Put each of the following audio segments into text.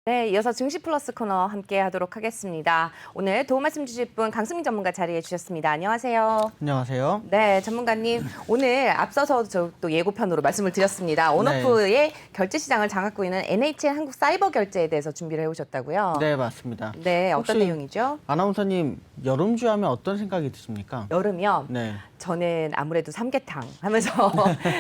네, 이어서 증시 플러스 코너 함께 하도록 하겠습니다. 오늘 도움 말씀 주실 분 강수민 전문가 자리해 주셨습니다. 안녕하세요. 안녕하세요. 네, 전문가님. 오늘 앞서서 저 또 예고편으로 말씀을 드렸습니다. 온오프의 결제 시장을 장악하고 있는 NHN 한국 사이버 결제에 대해서 준비를 해오셨다고요? 네, 맞습니다. 네, 어떤 혹시 내용이죠? 아나운서님, 여름주 하면 어떤 생각이 드십니까? 여름이요? 네. 저는 아무래도 삼계탕 하면서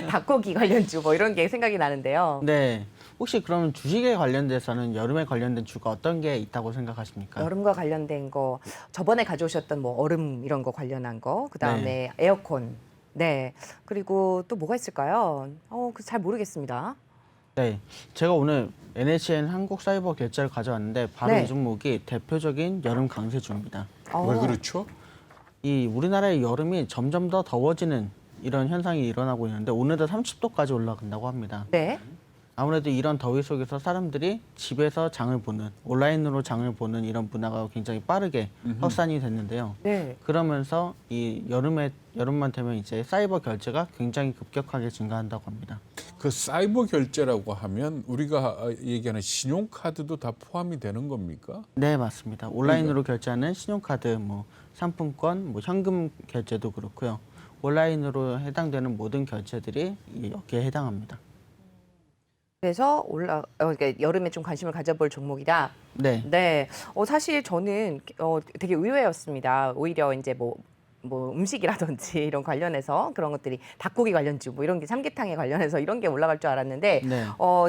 닭고기 관련주 뭐 이런 게 생각이 나는데요. 네. 혹시 그러면 주식에 관련돼서는 여름에 관련된 주가 어떤 게 있다고 생각하십니까? 여름과 관련된 거 저번에 가져오셨던 뭐 얼음 이런 거 관련한 거 그다음에 에어컨 네 그리고 또 뭐가 있을까요? 잘 모르겠습니다. 네. 제가 오늘 NHN 한국 사이버 결제를 가져왔는데 바로 네. 이 종목이 대표적인 여름 강세주입니다. 왜 그렇죠? 이 우리나라의 여름이 점점 더 더워지는 이런 현상이 일어나고 있는데 오늘도 30도까지 올라간다고 합니다. 네. 아무래도 이런 더위 속에서 사람들이 집에서 장을 보는, 온라인으로 장을 보는 이런 문화가 굉장히 빠르게 확산이 됐는데요. 네. 그러면서 이 여름만 되면 이제 사이버 결제가 굉장히 급격하게 증가한다고 합니다. 그 사이버 결제라고 하면 우리가 얘기하는 신용카드도 다 포함이 되는 겁니까? 네, 맞습니다. 온라인으로 결제하는 신용카드, 뭐 상품권, 뭐 현금 결제도 그렇고요. 온라인으로 해당되는 모든 결제들이 여기에 해당합니다. 그래서 그러니까 여름에 좀 관심을 가져볼 종목이다. 네. 네. 사실 저는 되게 의외였습니다. 오히려 이제 뭐 음식이라든지 이런 관련해서 그런 것들이 닭고기 관련주 뭐 이런 게 삼계탕에 관련해서 이런 게 올라갈 줄 알았는데 네.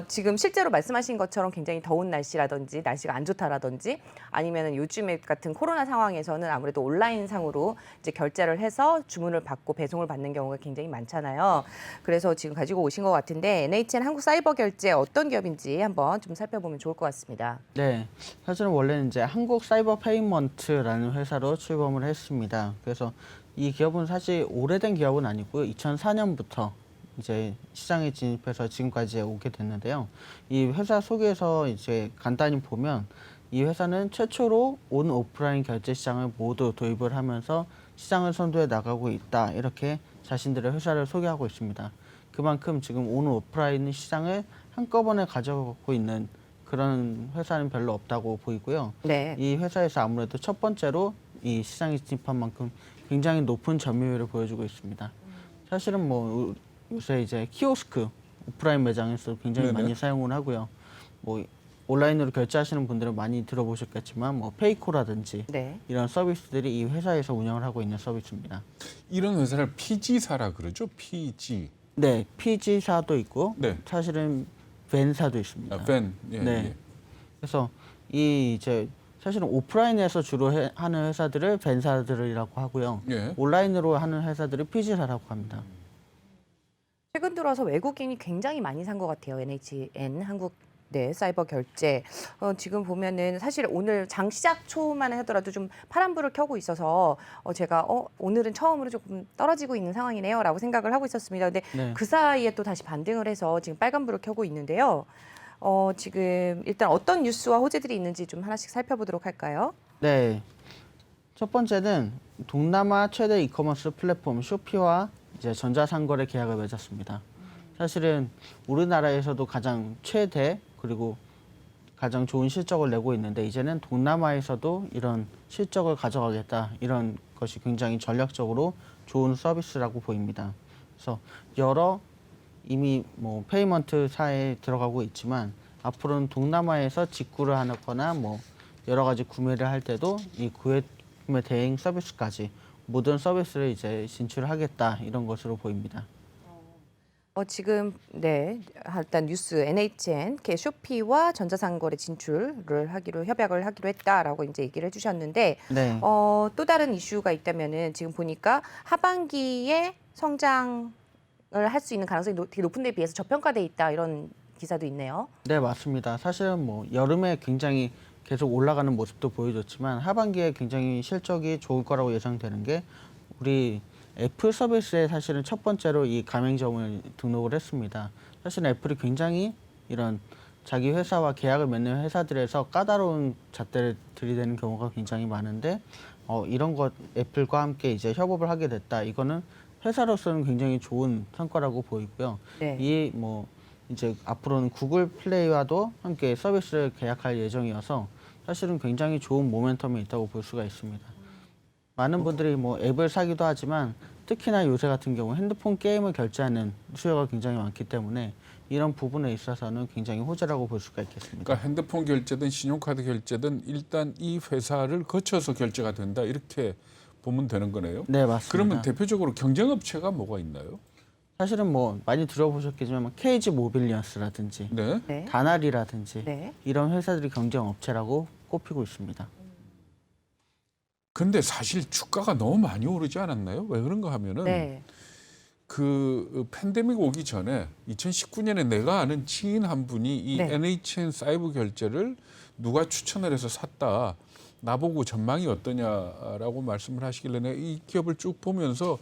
지금 실제로 말씀하신 것처럼 굉장히 더운 날씨라든지 날씨가 안 좋다라든지 아니면은 요즘에 같은 코로나 상황에서는 아무래도 온라인상으로 이제 결제를 해서 주문을 받고 배송을 받는 경우가 굉장히 많잖아요. 그래서 지금 가지고 오신 것 같은데 NHN 한국 사이버 결제 어떤 기업인지 한번 좀 살펴보면 좋을 것 같습니다. 네, 사실은 원래는 이제 한국 사이버 페이먼트라는 회사로 출범을 했습니다. 그래서 이 기업은 사실 오래된 기업은 아니고요. 2004년부터 이제 시장에 진입해서 지금까지 오게 됐는데요. 이 회사 소개에서 이제 간단히 보면 이 회사는 최초로 온 오프라인 결제 시장을 모두 도입을 하면서 시장을 선도해 나가고 있다. 이렇게 자신들의 회사를 소개하고 있습니다. 그만큼 지금 온 오프라인 시장을 한꺼번에 가져가고 있는 그런 회사는 별로 없다고 보이고요. 네. 이 회사에서 아무래도 첫 번째로 이 시장에 진입한 만큼 굉장히 높은 점유율을 보여주고 있습니다. 사실은 뭐 요새 이제 키오스크 오프라인 매장에서 굉장히 네네. 많이 사용을 하고요. 뭐 온라인으로 결제하시는 분들은 많이 들어보셨겠지만 뭐 페이코라든지 네. 이런 서비스들이 이 회사에서 운영을 하고 있는 서비스입니다. 이런 회사를 PG사라 그러죠? PG. 네, PG사도 있고 네. 사실은 벤사도 있습니다. 벤. 예, 네. 예. 그래서 이 이제 사실은 오프라인에서 주로 하는 회사들을 벤사들이라고 하고요. 예. 온라인으로 하는 회사들을 PG사라고 합니다. 최근 들어서 외국인이 굉장히 많이 산 것 같아요. NHN 한국 네, 사이버 결제. 지금 보면은 사실 오늘 장 시작 초만 하더라도 좀 파란불을 켜고 있어서 제가 오늘은 처음으로 조금 떨어지고 있는 상황이네요라고 생각을 하고 있었습니다. 근데 네. 그 사이에 또 다시 반등을 해서 지금 빨간불을 켜고 있는데요. 지금 일단 어떤 뉴스와 호재들이 있는지 좀 하나씩 살펴보도록 할까요? 네. 첫 번째는 동남아 최대 이커머스 플랫폼 쇼피와 이제 전자상거래 계약을 맺었습니다. 사실은 우리나라에서도 가장 최대 그리고 가장 좋은 실적을 내고 있는데 이제는 동남아에서도 이런 실적을 가져가겠다 이런 것이 굉장히 전략적으로 좋은 서비스라고 보입니다. 그래서 여러 이미 뭐 페이먼트사에 들어가고 있지만 앞으로는 동남아에서 직구를 하거나 뭐 여러 가지 구매를 할 때도 이 구매 대행 서비스까지 모든 서비스를 이제 진출하겠다 이런 것으로 보입니다. 지금 네 일단 뉴스 NHN 쇼피와 전자상거래 진출을 협약을 하기로 했다라고 이제 얘기를 해주셨는데 네. 또 다른 이슈가 있다면은 지금 보니까 하반기에 성장을 할 수 있는 가능성이 되게 높은 데 비해서 저평가돼 있다 이런 기사도 있네요. 네, 맞습니다. 사실은 뭐 여름에 굉장히 계속 올라가는 모습도 보여줬지만 하반기에 굉장히 실적이 좋을 거라고 예상되는 게 우리 애플 서비스에 사실은 첫 번째로 이 가맹점을 등록을 했습니다. 사실 애플이 굉장히 이런 자기 회사와 계약을 맺는 회사들에서 까다로운 잣대를 들이대는 경우가 굉장히 많은데 이런 것 애플과 함께 이제 협업을 하게 됐다. 이거는 회사로서는 굉장히 좋은 성과라고 보이고요. 네. 이 뭐 이제 앞으로는 구글 플레이와도 함께 서비스를 계약할 예정이어서 사실은 굉장히 좋은 모멘텀이 있다고 볼 수가 있습니다. 많은 분들이 뭐 앱을 사기도 하지만 특히나 요새 같은 경우 핸드폰 게임을 결제하는 수요가 굉장히 많기 때문에 이런 부분에 있어서는 굉장히 호재라고 볼 수가 있겠습니다. 그러니까 핸드폰 결제든 신용카드 결제든 일단 이 회사를 거쳐서 결제가 된다 이렇게 보면 되는 거네요. 네, 맞습니다. 그러면 대표적으로 경쟁업체가 뭐가 있나요? 사실은 뭐 많이 들어보셨겠지만 KG 모빌리언스라든지 네. 네. 다날이라든지 네. 이런 회사들이 경쟁업체라고 꼽히고 있습니다. 근데 사실 주가가 너무 많이 오르지 않았나요? 왜 그런가 하면은 네. 그 팬데믹 오기 전에 2019년에 내가 아는 지인 한 분이 이 네. NHN 사이버 결제를 누가 추천을 해서 샀다. 나보고 전망이 어떠냐라고 말씀을 하시길래 내가 이 기업을 쭉 보면서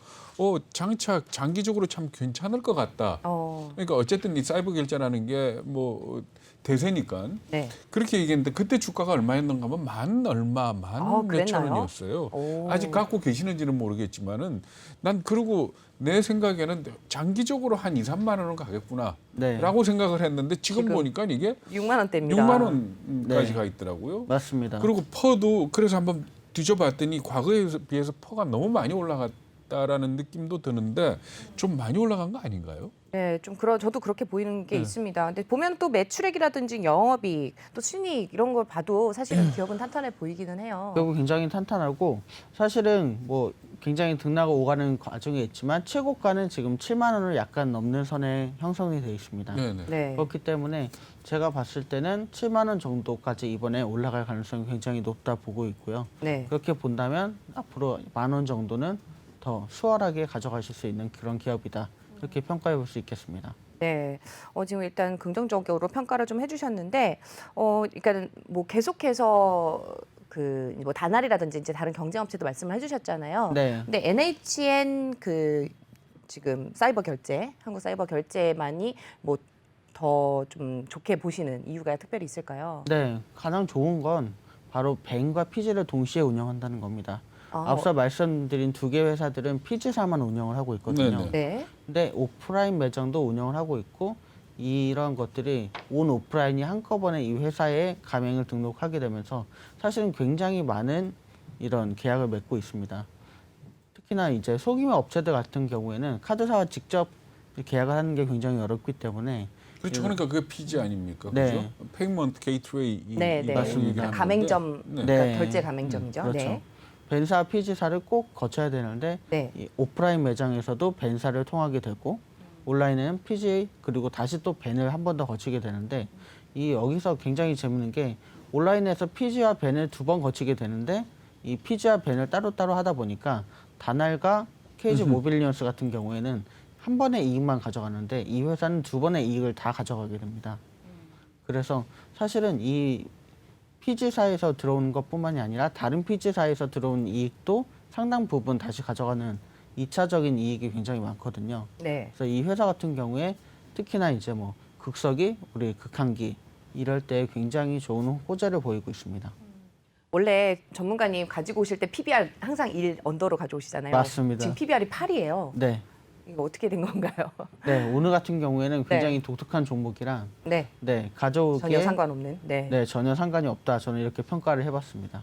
장차 장기적으로 참 괜찮을 것 같다. 그러니까 어쨌든 이 사이버 결제라는 게 뭐 대세니까 네. 그렇게 얘기했는데 그때 주가가 얼마였는가 하면 만 몇천 그랬나요? 원이었어요. 오. 아직 갖고 계시는지는 모르겠지만은 난 그리고 내 생각에는 장기적으로 한 2, 3만 원은 가겠구나 네, 라고 생각을 했는데 지금 지금 보니까 이게 6만 원대입니다. 6만 원까지 네. 가 있더라고요. 맞습니다. 그리고 퍼도 그래서 한번 뒤져봤더니 과거에 비해서 퍼가 너무 많이 올라갔다라는 느낌도 드는데 좀 많이 올라간 거 아닌가요? 네, 저도 그렇게 보이는 게 네. 있습니다. 근데 보면 또 매출액이라든지 영업이익, 또 순이익 이런 걸 봐도 사실은 기업은 탄탄해 보이기는 해요. 결국 굉장히 탄탄하고 사실은 뭐 굉장히 등락을 오가는 과정이 있지만 최고가는 지금 7만 원을 약간 넘는 선에 형성이 되어 있습니다. 네네. 네. 그렇기 때문에 제가 봤을 때는 7만 원 정도까지 이번에 올라갈 가능성이 굉장히 높다 보고 있고요. 네. 그렇게 본다면 앞으로 10,000원 정도는 더 수월하게 가져가실 수 있는 그런 기업이다. 이렇게 평가해 볼 수 있겠습니다. 네. 지금 일단 긍정적으로 평가를 좀 해주셨는데, 그러니까 뭐 계속해서 뭐 다날이라든지 이제 다른 경쟁업체도 말씀을 해주셨잖아요. 네. 근데 NHN 지금 사이버 결제, 한국 사이버 결제만이 뭐 더 좀 좋게 보시는 이유가 특별히 있을까요? 네, 가장 좋은 건 바로 뱅과 피지를 동시에 운영한다는 겁니다. 아, 앞서 말씀드린 두 개 회사들은 피지사만 운영을 하고 있거든요. 네네. 네. 근데 오프라인 매장도 운영을 하고 있고 이런 것들이 온 오프라인이 한꺼번에 이 회사에 가맹을 등록하게 되면서 사실은 굉장히 많은 이런 계약을 맺고 있습니다. 특히나 이제 소규모 업체들 같은 경우에는 카드사와 직접 계약을 하는 게 굉장히 어렵기 때문에 그렇죠. 그러니까 그게 피지 아닙니까? 네. 그죠? 페이먼트 게이트웨이 네, 네. 맞습니다. 가맹점, 네. 그러니까 네. 결제 가맹점이죠. 그렇죠. 네. 벤사 피지사를 꼭 거쳐야 되는데 네. 이 오프라인 매장에서도 벤사를 통하게 되고 온라인에는 피지 그리고 다시 또 벤을 한 번 더 거치게 되는데 이 여기서 굉장히 재밌는 게 온라인에서 피지와 벤을 두 번 거치게 되는데 이 피지와 벤을 따로따로 하다 보니까 다날과 KG 모빌리언스 같은 경우에는 한 번의 이익만 가져가는데 이 회사는 두 번의 이익을 다 가져가게 됩니다. 그래서 사실은 이 피지사에서 들어오는 것뿐만이 아니라 다른 피지사에서 들어온 이익도 상당 부분 다시 가져가는 2차적인 이익이 굉장히 많거든요. 네. 그래서 이 회사 같은 경우에 특히나 이제 뭐 극석이 우리 극한기 이럴 때 굉장히 좋은 호재를 보이고 있습니다. 원래 전문가님 가지고 오실 때 PBR 항상 1 언더로 가져오시잖아요. 맞습니다. 지금 PBR이 8이에요. 네. 이거 어떻게 된 건가요? 네, 오늘 같은 경우에는 굉장히 독특한 종목이라 네. 네, 가져오기에 전혀 상관없는. 네. 네, 전혀 상관이 없다. 저는 이렇게 평가를 해 봤습니다.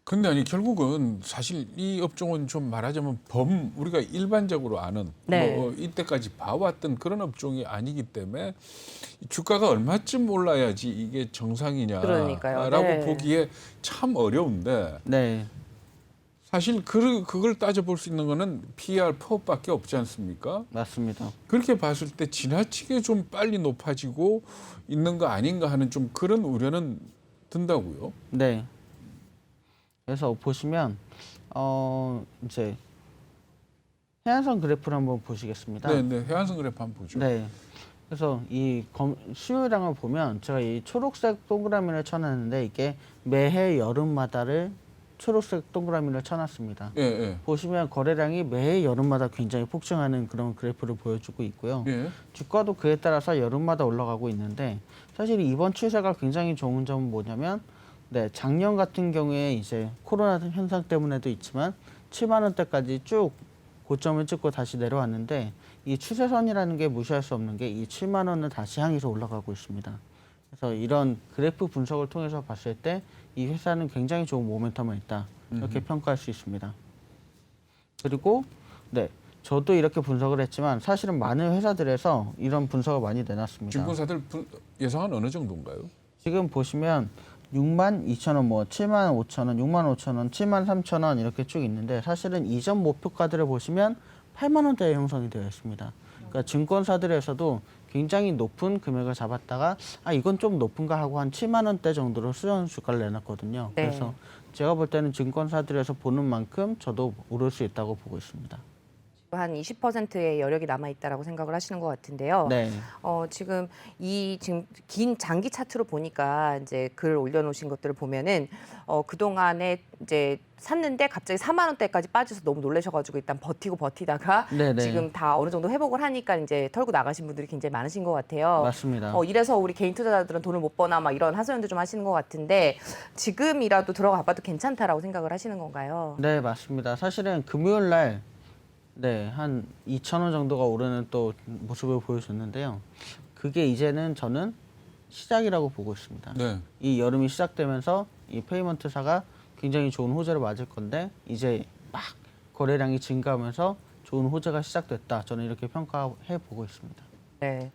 근데 아니 결국은 사실 이 업종은 좀 말하자면 우리가 일반적으로 아는 네. 뭐 이때까지 봐왔던 그런 업종이 아니기 때문에 주가가 얼마쯤 올라야지 이게 정상이냐라고 그러니까요. 네. 보기에 참 어려운데 네. 사실 그걸 따져볼 수 있는 거는 PER 퍼밖에 없지 않습니까? 맞습니다. 그렇게 봤을 때 지나치게 좀 빨리 높아지고 있는 거 아닌가 하는 좀 그런 우려는 든다고요. 네. 그래서 보시면 이제 해안선 그래프를 한번 보시겠습니다. 네, 네. 해안선 그래프 한번 보죠. 네. 그래서 이 수요량을 보면 제가 이 초록색 동그라미를 쳐놨는데 이게 매해 여름마다를 초록색 동그라미를 쳐놨습니다. 예, 예. 보시면 거래량이 매해 여름마다 굉장히 폭증하는 그런 그래프를 보여주고 있고요. 예. 주가도 그에 따라서 여름마다 올라가고 있는데 사실 이번 추세가 굉장히 좋은 점은 뭐냐면 네, 작년 같은 경우에 이제 코로나 현상 때문에도 있지만 7만 원대까지 쭉 고점을 찍고 다시 내려왔는데 이 추세선이라는 게 무시할 수 없는 게 이 7만 원을 다시 향해서 올라가고 있습니다. 그래서 이런 그래프 분석을 통해서 봤을 때 이 회사는 굉장히 좋은 모멘텀이 있다. 이렇게 평가할 수 있습니다. 그리고 네, 저도 이렇게 분석을 했지만 사실은 많은 회사들에서 이런 분석을 많이 내놨습니다. 증권사들 예상은 어느 정도인가요? 지금 보시면 6만 2천 원, 뭐 7만 5천 원, 6만 5천 원, 7만 3천 원 이렇게 쭉 있는데 사실은 이전 목표가들을 보시면 8만 원대에 형성이 되어 있습니다. 그러니까 증권사들에서도 굉장히 높은 금액을 잡았다가 이건 좀 높은가 하고 한 7만 원대 정도로 수정 주가를 내놨거든요. 네. 그래서 제가 볼 때는 증권사들에서 보는 만큼 저도 오를 수 있다고 보고 있습니다. 한 20%의 여력이 남아 있다라고 생각을 하시는 것 같은데요. 네. 지금 긴 장기 차트로 보니까 이제 글 올려놓으신 것들을 보면은 그 동안에 이제 샀는데 갑자기 4만 원대까지 빠져서 너무 놀라셔가지고 일단 버티다가 네네. 지금 다 어느 정도 회복을 하니까 이제 털고 나가신 분들이 굉장히 많으신 것 같아요. 맞습니다. 이래서 우리 개인 투자자들은 돈을 못 버나 막 이런 하소연도 좀 하시는 것 같은데 지금이라도 들어가봐도 괜찮다라고 생각을 하시는 건가요? 네, 맞습니다. 사실은 금요일 날 네, 한 2천 원 정도가 오르는 또 모습을 보여줬는데요. 그게 이제는 저는 시작이라고 보고 있습니다. 네. 이 여름이 시작되면서 이 페이먼트사가 굉장히 좋은 호재를 맞을 건데 이제 막 거래량이 증가하면서 좋은 호재가 시작됐다. 저는 이렇게 평가해 보고 있습니다. 네.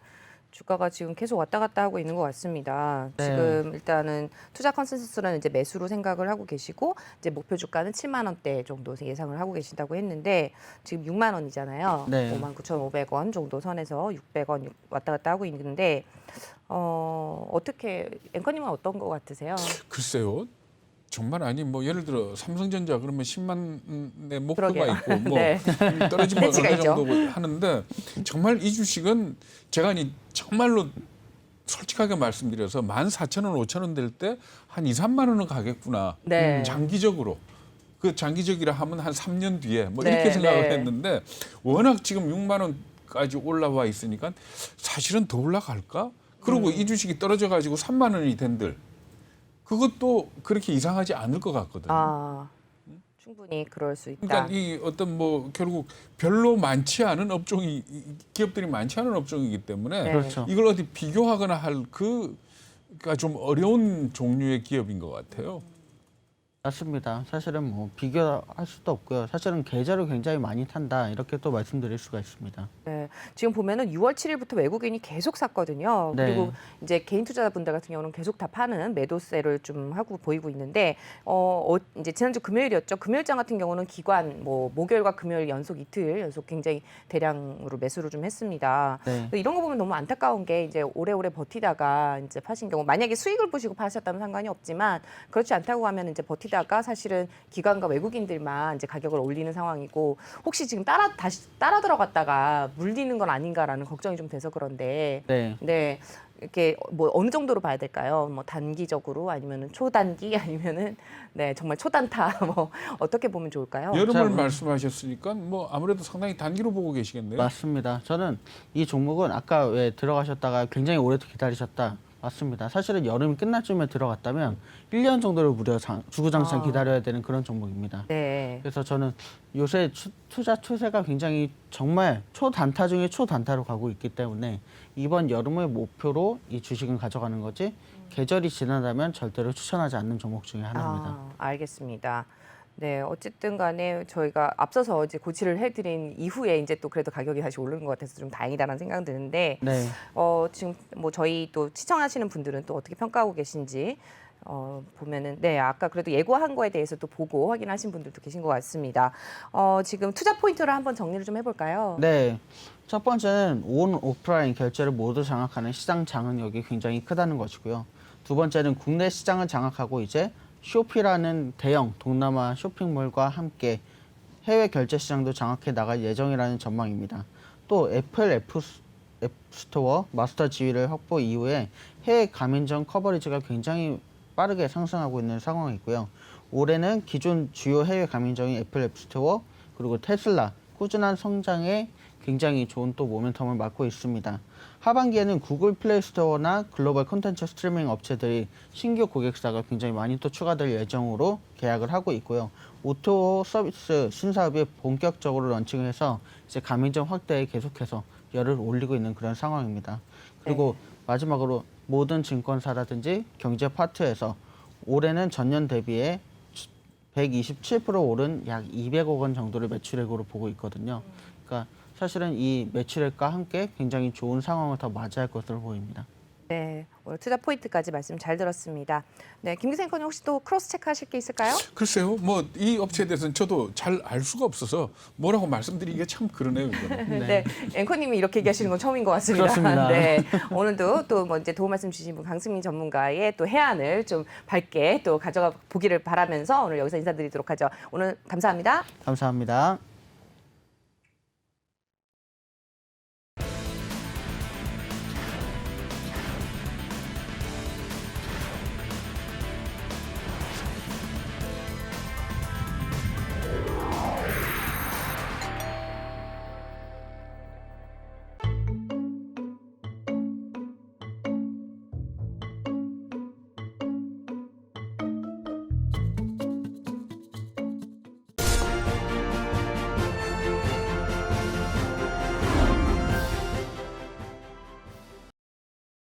주가가 지금 계속 왔다 갔다 하고 있는 것 같습니다. 네. 지금 일단은 투자 컨센서스는 이제 매수로 생각을 하고 계시고 이제 목표 주가는 7만 원대 정도 예상을 하고 계신다고 했는데 지금 6만 원이잖아요. 네. 59,500원 정도 선에서 600원 왔다 갔다 하고 있는데 어떻게 앵커님은 어떤 것 같으세요? 글쎄요. 정말 아니 뭐 예를 들어 삼성전자 그러면 10만의 목표가 그러게요. 있고 뭐 네. 떨어지면 배치가 어느 있죠. 정도 하는데 정말 이 주식은 제가 정말로 솔직하게 말씀드려서 14,000원, 5,000원 될 때 한 2, 3만 원은 가겠구나. 네. 장기적으로. 그 장기적이라 하면 한 3년 뒤에 뭐 네, 이렇게 생각을 네. 했는데 워낙 지금 6만 원까지 올라와 있으니까 사실은 더 올라갈까? 그리고 이 주식이 떨어져 가지고 3만 원이 된들 그것도 그렇게 이상하지 않을 것 같거든요. 충분히 그럴 수 있다. 그러니까 이 어떤 뭐 결국 별로 많지 않은 업종이 기업들이 많지 않은 업종이기 때문에 네. 그렇죠. 이걸 어디 비교하거나 할 그가 좀 어려운 종류의 기업인 것 같아요. 맞습니다. 사실은 뭐 비교할 수도 없고요. 사실은 계좌를 굉장히 많이 탄다. 이렇게 또 말씀드릴 수가 있습니다. 네, 지금 보면은 6월 7일부터 외국인이 계속 샀거든요. 네. 그리고 이제 개인 투자자분들 같은 경우는 계속 다 파는 매도세를 좀 하고 보이고 있는데 이제 지난주 금요일이었죠. 금요일장 같은 경우는 기관 뭐 목요일과 금요일 연속 이틀 연속 굉장히 대량으로 매수를 좀 했습니다. 네. 이런 거 보면 너무 안타까운 게 이제 오래오래 버티다가 이제 파신 경우 만약에 수익을 보시고 파셨다면 상관이 없지만 그렇지 않다고 하면 이제 버티다가 사실은 기관과 외국인들만 이제 가격을 올리는 상황이고 혹시 지금 다시 따라 들어갔다가 물리는 건 아닌가라는 걱정이 좀 돼서 그런데 네. 네. 이렇게 뭐 어느 정도로 봐야 될까요? 뭐 단기적으로 아니면은 초단기 아니면은 네 정말 초단타 뭐 어떻게 보면 좋을까요? 여름을 자, 말씀하셨으니까 뭐 아무래도 상당히 단기로 보고 계시겠네요. 맞습니다. 저는 이 종목은 아까 왜 들어가셨다가 굉장히 오래 기다리셨다. 맞습니다. 사실은 여름이 끝날 쯤에 들어갔다면 1년 정도를 무려 주구장창 기다려야 되는 그런 종목입니다. 네. 그래서 저는 요새 투자 추세가 굉장히 정말 초단타 중에 초단타로 가고 있기 때문에 이번 여름의 목표로 이 주식은 가져가는 거지 계절이 지나다면 절대로 추천하지 않는 종목 중에 하나입니다. 알겠습니다. 네, 어쨌든 간에 저희가 앞서서 이제 고치를 해드린 이후에 이제 또 그래도 가격이 다시 오르는 것 같아서 좀 다행이다라는 생각은 드는데 네. 지금 뭐 저희 또 시청하시는 분들은 또 어떻게 평가하고 계신지 보면은 네 아까 그래도 예고한 거에 대해서 또 보고 확인하신 분들도 계신 것 같습니다. 지금 투자 포인트를 한번 정리를 좀 해볼까요? 네. 첫 번째는 온 오프라인 결제를 모두 장악하는 시장 장악력이 굉장히 크다는 것이고요. 두 번째는 국내 시장을 장악하고 이제 쇼피라는 대형 동남아 쇼핑몰과 함께 해외 결제 시장도 장악해 나갈 예정이라는 전망입니다. 또 애플 앱스토어 마스터 지위를 확보 이후에 해외 가맹점 커버리지가 굉장히 빠르게 상승하고 있는 상황이고요. 올해는 기존 주요 해외 가맹점인 애플 앱스토어 그리고 테슬라, 꾸준한 성장에 굉장히 좋은 또 모멘텀을 맞고 있습니다. 하반기에는 구글 플레이 스토어나 글로벌 콘텐츠 스트리밍 업체들이 신규 고객사가 굉장히 많이 또 추가될 예정으로 계약을 하고 있고요. 오토 서비스 신사업이 본격적으로 런칭해서 이제 가맹점 확대에 계속해서 열을 올리고 있는 그런 상황입니다. 그리고 마지막으로 모든 증권사라든지 경제 파트에서 올해는 전년 대비해 127% 오른 약 200억 원 정도를 매출액으로 보고 있거든요. 그러니까 사실은 이 매출액과 함께 굉장히 좋은 상황을 더 맞이할 것으로 보입니다. 네, 오늘 투자 포인트까지 말씀 잘 들었습니다. 네, 김기생 앵커님 혹시 또 크로스 체크하실 게 있을까요? 글쎄요, 뭐 이 업체에 대해서는 저도 잘 알 수가 없어서 뭐라고 말씀드리기가 참 그러네요. 이거는. 네, 앵커님이 이렇게 얘기하시는 건 처음인 것 같습니다. 그렇습니다. 네, 오늘도 또 뭐 이제 도움 말씀 주신 분 강승민 전문가의 또 해안을 좀 밝게 또 가져가 보기를 바라면서 오늘 여기서 인사드리도록 하죠. 오늘 감사합니다. 감사합니다.